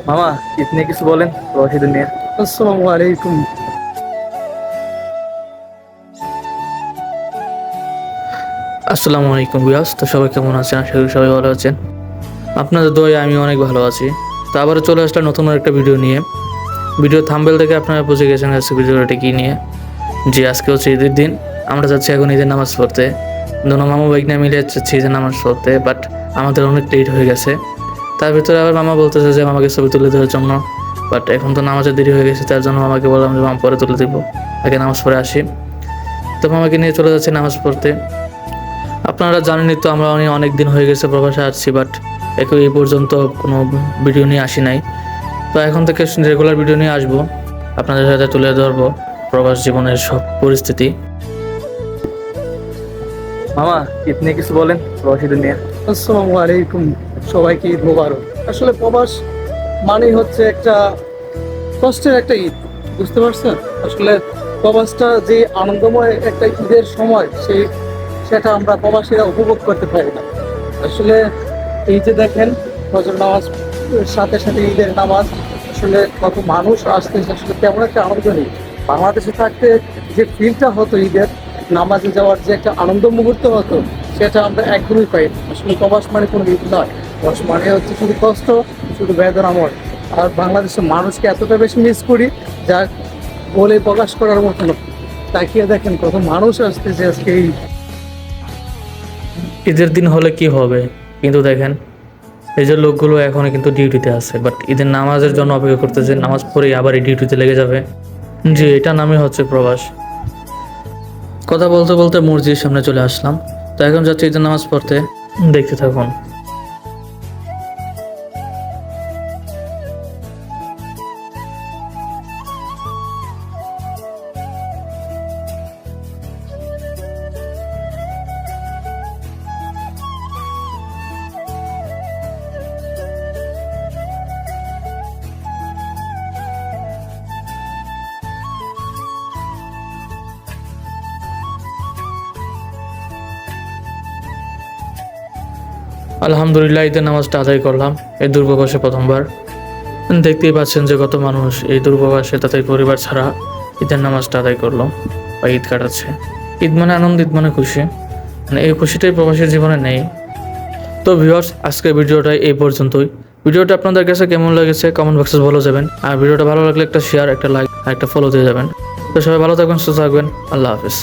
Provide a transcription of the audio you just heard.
মামা ইতনে কিছু বলেন প্রবাসী দুনিয়া। আসসালামু আলাইকুম। আসসালামু আলাইকুম বিয়াস, তো সবাই কেমন আছেন? আশা করি সবাই ভালো আছেন। আপনাদের দয়ে আমি অনেক ভালো আছি। তো আবারও চলে আসলাম নতুন একটা ভিডিও নিয়ে। ভিডিও থাম্বনেল থেকে আপনারা বুঝে গেছেন আজকে ভিডিওটা কী নিয়ে। যে আজকে হচ্ছে ঈদের দিন, আমরা যাচ্ছি এখন ঈদের নামাজ পড়তে। দোনো মামা বাইক নিয়ে মিলে যাচ্ছি ঈদের নামাজ পড়তে, বাট আমাদের অনেক লেট হয়ে গেছে। তার ভিতরে আবার মামা বলতেছে যে মামাকে ছবি তুলে দেওয়ার জন্য, বাট এখন তো নামাজের দেরি হয়ে গেছে, তার জন্য মামাকে বললাম যে মামা পরে তুলে দেবো, আগে নামাজ পড়ে আসি। তো মামাকে নিয়ে চলে যাচ্ছি নামাজ পড়তে। আপনারা জানেনই তো আমরা অনেক দিন হয়ে গেছে প্রবাসে আসছি, বাট এই পর্যন্ত কোনো ভিডিও নিয়ে আসি নাই। তো এখন থেকে রেগুলার ভিডিও নিয়ে আসবো, আপনাদের সাথে তুলে ধরবো প্রবাস জীবনের সব পরিস্থিতি। মামা ইতনে কিছু বলেন প্রবাসী দুনিয়া। আসসালামু আলাইকুম, সবাইকে ঈদ মোবারক। আসলে প্রবাস মানেই হচ্ছে একটা কষ্টের একটা ঈদ, বুঝতে পারছেন? আসলে প্রবাসটা যে আনন্দময় একটা ঈদের সময়, সেটা আমরা প্রবাসীরা উপভোগ করতে পারি না। আসলে এই যে দেখেন, ফজর নামাজ সাথে সাথে ঈদের নামাজ, আসলে কত মানুষ আসতেছে, আসলে তেমন একটা আনন্দ নেই। বাংলাদেশে থাকতে যে ফিলটা হতো ঈদের নামাজে যাওয়ার, যে একটা আনন্দ মুহূর্ত হতো, সেটা আমরা একদমই পাই না। আসলে প্রবাস মানে কোনো ঈদ নয়, প্রবাস মানে হচ্ছে শুধু কষ্ট, শুধু বেদনাময়। আর বাংলাদেশের মানুষকে এতটা বেশি মিস করি, যা বলে প্রকাশ করার মতো না। তাকিয়ে দেখেন কত মানুষ আসতেছে আজকে এই ঈদের দিন হলে কি হবে, কিন্তু দেখেন এই যে লোকগুলো এখনো কিন্তু ডিউটিতে আছে, বাট ঈদের নামাজের জন্য অপেক্ষা করতেছে, নামাজ পড়েই আবার এই ডিউটিতে লেগে যাবে। জি, এটা নামই হচ্ছে প্রবাস। কথা বলতে বলতে মসজিদের সামনে চলে আসলাম। তো এখন যাচ্ছি ঈদের নামাজ পড়তে, দেখতে থাকুন। আলহামদুলিল্লাহ ঈদের নামাজটা আদায় করলাম এই দুর্গবাসে প্রথমবার। দেখতেই পাচ্ছেন যে কত মানুষ এই দুর্গবাসে তাদের পরিবার ছাড়া ঈদের নামাজটা আদায় করলো বা ঈদ কাটাচ্ছে। ঈদ মানে আনন্দ, ঈদ মানে খুশি, মানে এই খুশিটাই প্রবাসীর জীবনে নেই। তো ভিউয়ার্স, আজকের ভিডিওটা এই পর্যন্তই। ভিডিওটা আপনাদের কাছে কেমন লেগেছে কমেন্ট বক্সে বলে যাবেন, আর ভিডিওটা ভালো লাগলে একটা শেয়ার, একটা লাইক আর একটা ফলো দিয়ে যাবেন। তো সবাই ভালো থাকবেন, সুস্থ থাকবেন। আল্লাহ হাফিজ।